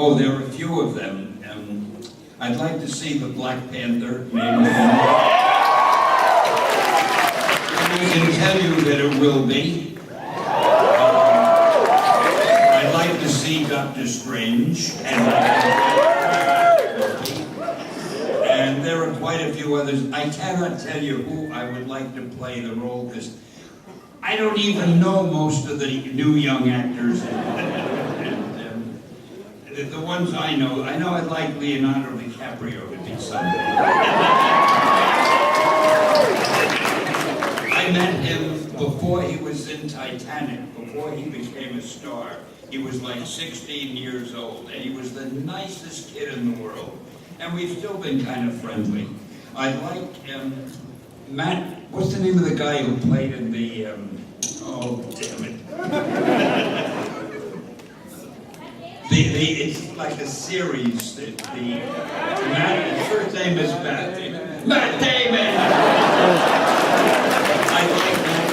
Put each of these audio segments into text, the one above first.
Oh, there are a few of them. I'd like to see the Black Panther name. I can tell you that it will be. I'd like to see Dr. Strange, and there are quite a few others. I cannot tell you who I would like to play the role, because I don't even know most of the new young actors. The ones I know I'd like Leonardo DiCaprio to be somebody. I met him before he was in Titanic, before he became a star. He was like 16 years old, and he was the nicest kid in the world. And we've still been kind of friendly. I like Matt, what's the name of the guy who played in the, oh, damn it. It's like a series. His first name is Matt Damon. Matt Damon! I like Matt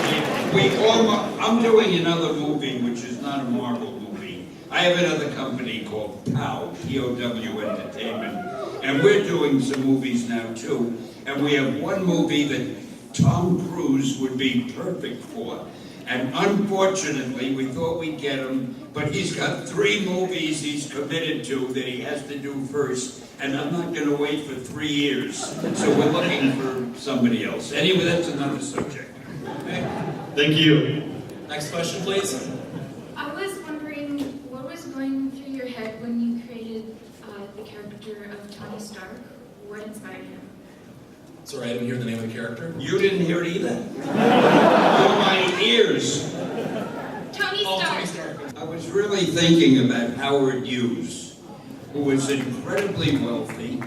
Damon. I'm doing another movie, which is not a Marvel movie. I have another company called POW, P-O-W Entertainment, and we're doing some movies now too. And we have one movie that Tom Cruise would be perfect for. And unfortunately, we thought we'd get him, but he's got 3 movies he's committed to that he has to do first, and I'm not going to wait for 3 years. So we're looking for somebody else. Anyway, that's another subject. Thank you. Next question, please. I was wondering what was going through your head when you created the character of Tony Stark? What inspired him? Sorry, I didn't hear the name of the character. You didn't hear it either? Oh, my ears. Tony Stark. I was really thinking about Howard Hughes, who was incredibly wealthy,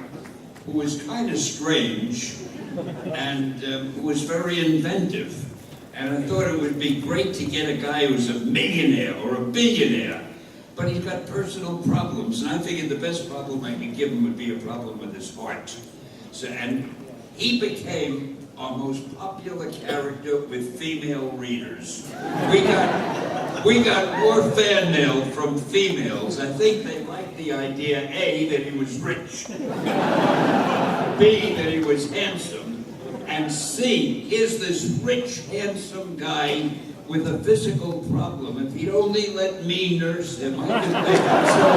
who was kind of strange, and who was very inventive. And I thought it would be great to get a guy who's a millionaire or a billionaire, but he's got personal problems. And I figured the best problem I could give him would be a problem with his heart. And he became our most popular character with female readers. We got more fan mail from females. I think they liked the idea, A, that he was rich, B, that he was handsome, and C, here's this rich, handsome guy with a physical problem. If he'd only let me nurse him, I could make him so.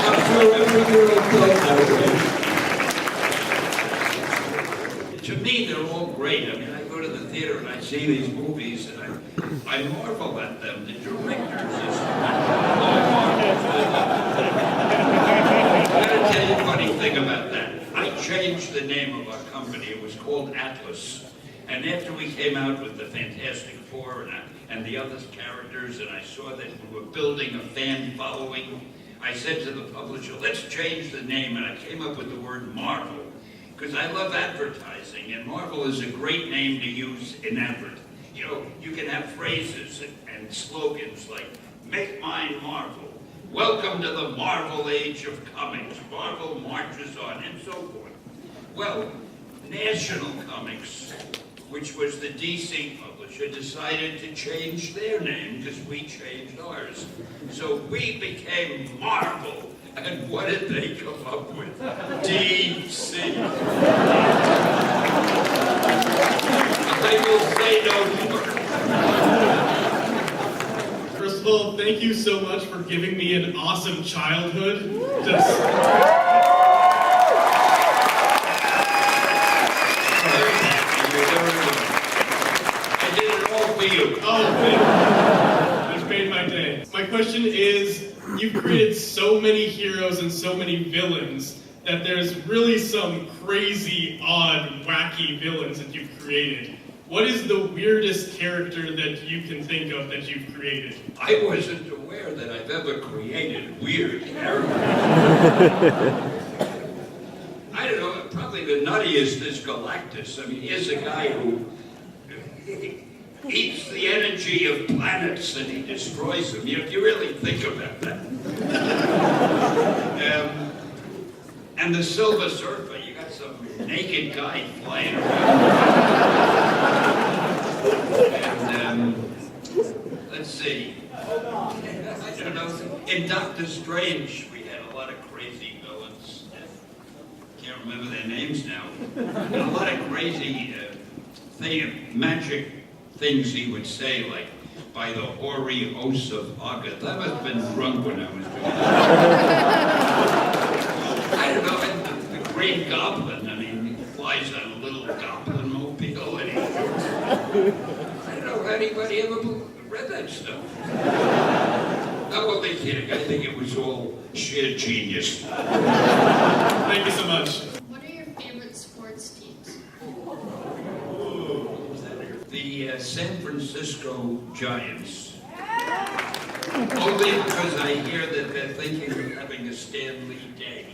I'm sure every girl felt that way. To me, they're all great. I mean, I go to the theater and I see these movies and I marvel at them. The directors is I gotta tell you a funny thing about that. I changed the name of our company. It was called Atlas. And after we came out with the Fantastic Four and the other characters, and I saw that we were building a fan following, I said to the publisher, let's change the name. And I came up with the word Marvel. Because I love advertising, and Marvel is a great name to use in advertising. You know, you can have phrases and slogans like, make mine Marvel, welcome to the Marvel age of comics, Marvel marches on, and so forth. Well, National Comics, which was the DC publisher, publisher decided to change their name because we changed ours. So we became Marvel. And what did they come up with? DC. I will say no more. First of all, thank you so much for giving me an awesome childhood. Just... I did it all for you. Oh, thank you. You've made my day. My question is, you've created so many heroes and so many villains that there's really some crazy, odd, wacky villains that you've created. What is the weirdest character that you can think of that you've created? I wasn't aware that I've ever created weird characters. I don't know, probably the nuttiest is Galactus. I mean, here's a guy who eats the energy of planets and he destroys them. If you really think about that. And the Silver Surfer, you got some naked guy flying around. And let's see. I don't know. In Doctor Strange, we had a lot of crazy villains. Can't remember their names now. And a lot of crazy magic things he would say, like, by the hoary hosts of August. I must have been drunk when I was doing that. I don't know, and the Green Goblin, I mean, he flies on a little goblin mobile, and I don't know if anybody ever read that stuff. I wasn't kidding, I think it was all sheer genius. Thank you so much. What are your favorite sports teams? The San Francisco Giants. Only because I hear that they're thinking of having a Stan Lee Day.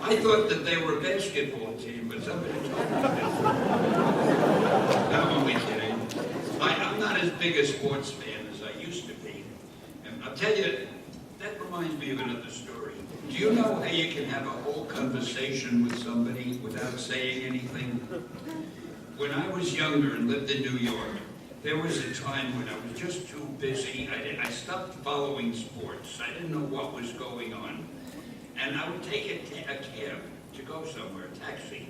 I thought that they were a basketball team, but somebody told me that. I'm only kidding. I'm not as big a sports fan as I used to be. And I'll tell you, that reminds me of another story. Do you know how you can have a whole conversation with somebody without saying anything? When I was younger and lived in New York, there was a time when I was just too busy. I stopped following sports. I didn't know what was going on. And I would take a cab to go somewhere, a taxi.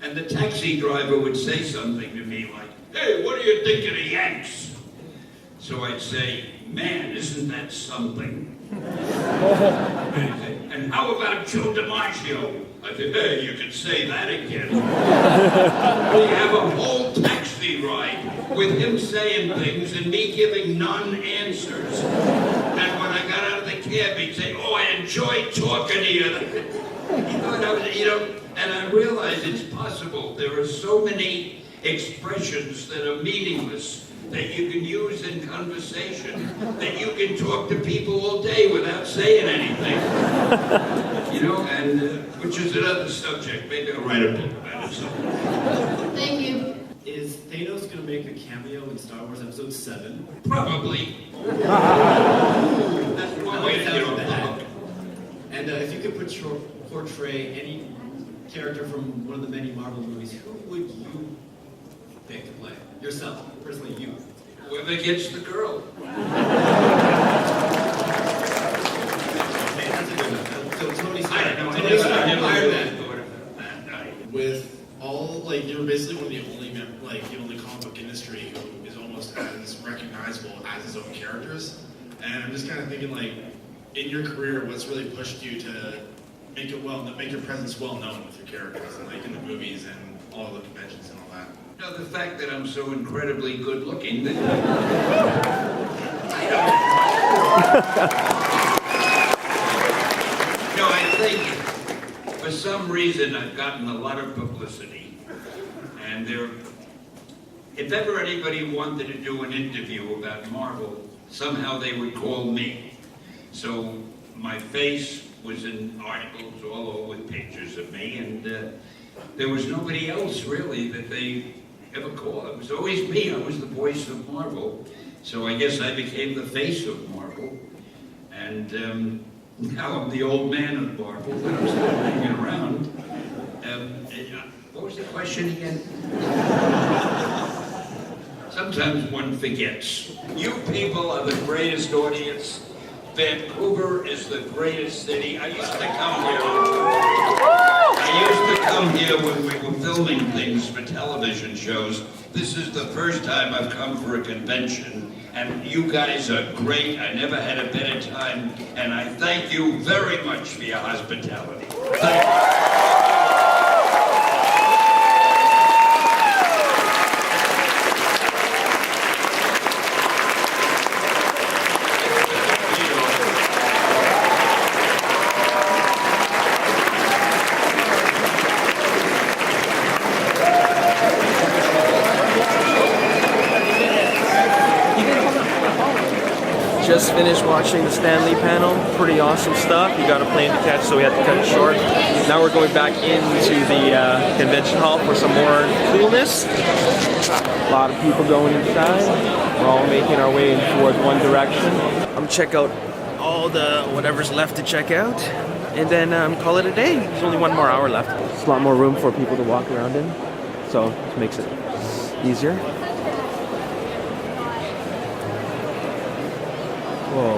And the taxi driver would say something to me like, "Hey, what do you think of the Yanks?" So I'd say, "Man, isn't that something?" And how about Joe DiMaggio? I said, "Hey, you could say that again." We have a whole taxi ride with him saying things and me giving non-answers. And when I got out of the cab, he'd say, "Oh, I enjoyed talking to you." He thought I was, and I realized it's possible. There are so many expressions that are meaningless that you can use in conversation, that you can talk to people all day without saying anything. And which is another subject. Maybe I'll write a book about it sometime. Thank you. Is Thanos going to make a cameo in Star Wars Episode 7? Probably. That's one way to get off the hook. And if you could portray any character from one of the many Marvel movies, who would you pick to play? Yourself, personally, you. Whoever gets the girl. Okay, that's a good one. So Tony Stark. I don't know. Tony Stark, I never fire really that. thought of that night. With all, you're basically one of the only comic book industry who is almost as recognizable as his own characters. And I'm just kind of thinking, in your career, what's really pushed you to make your presence well known with your characters, and in the movies and all the conventions and all that? No, the fact that I'm so incredibly good looking that I think for some reason I've gotten a lot of publicity, and if ever anybody wanted to do an interview about Marvel, somehow they would call me. So my face was in articles all over with pictures of me, and there was nobody else really that they ever called. It was always me. I was the voice of Marvel. So I guess I became the face of Marvel. And now I'm the old man of Marvel, but I'm still hanging around. What was the question again? Sometimes one forgets. You people are the greatest audience. Vancouver is the greatest city. I used to come here when we were filming things for television shows. This is the first time I've come for a convention, and you guys are great. I never had a better time, and I thank you very much for your hospitality. Thank you. Just finished watching the Stanley panel. Pretty awesome stuff. You got a plane to catch, so we had to cut it short. Now we're going back into the convention hall for some more coolness. A lot of people going inside. We're all making our way towards one direction. I'm gonna check out all the whatever's left to check out, and then call it a day. There's only one more hour left. There's a lot more room for people to walk around in, so it makes it easier. Whoa.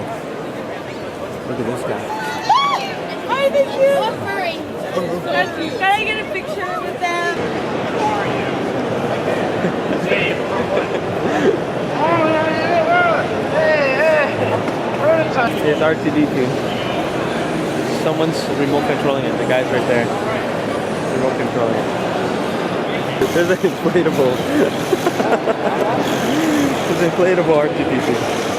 Look at this guy. Hi, thank you. Can I get a picture with them? It's R2D2. Someone's remote controlling it. The guy's right there. Remote controlling it. There's an inflatable. There's an inflatable R2D2.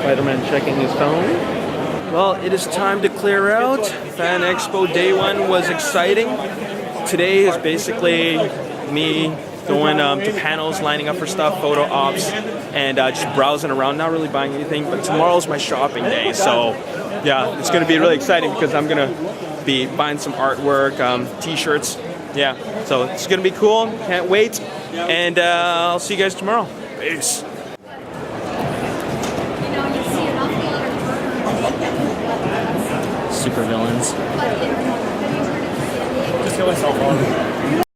Spider-Man checking his phone. Well, it is time to clear out. Fan Expo Day 1 was exciting. Today is basically me going to panels, lining up for stuff, photo ops, and just browsing around, not really buying anything. But tomorrow's my shopping day, so yeah, it's going to be really exciting because I'm going to be buying some artwork, t-shirts. Yeah, so it's going to be cool. Can't wait. And I'll see you guys tomorrow. Peace. Super villains. Just kill myself on.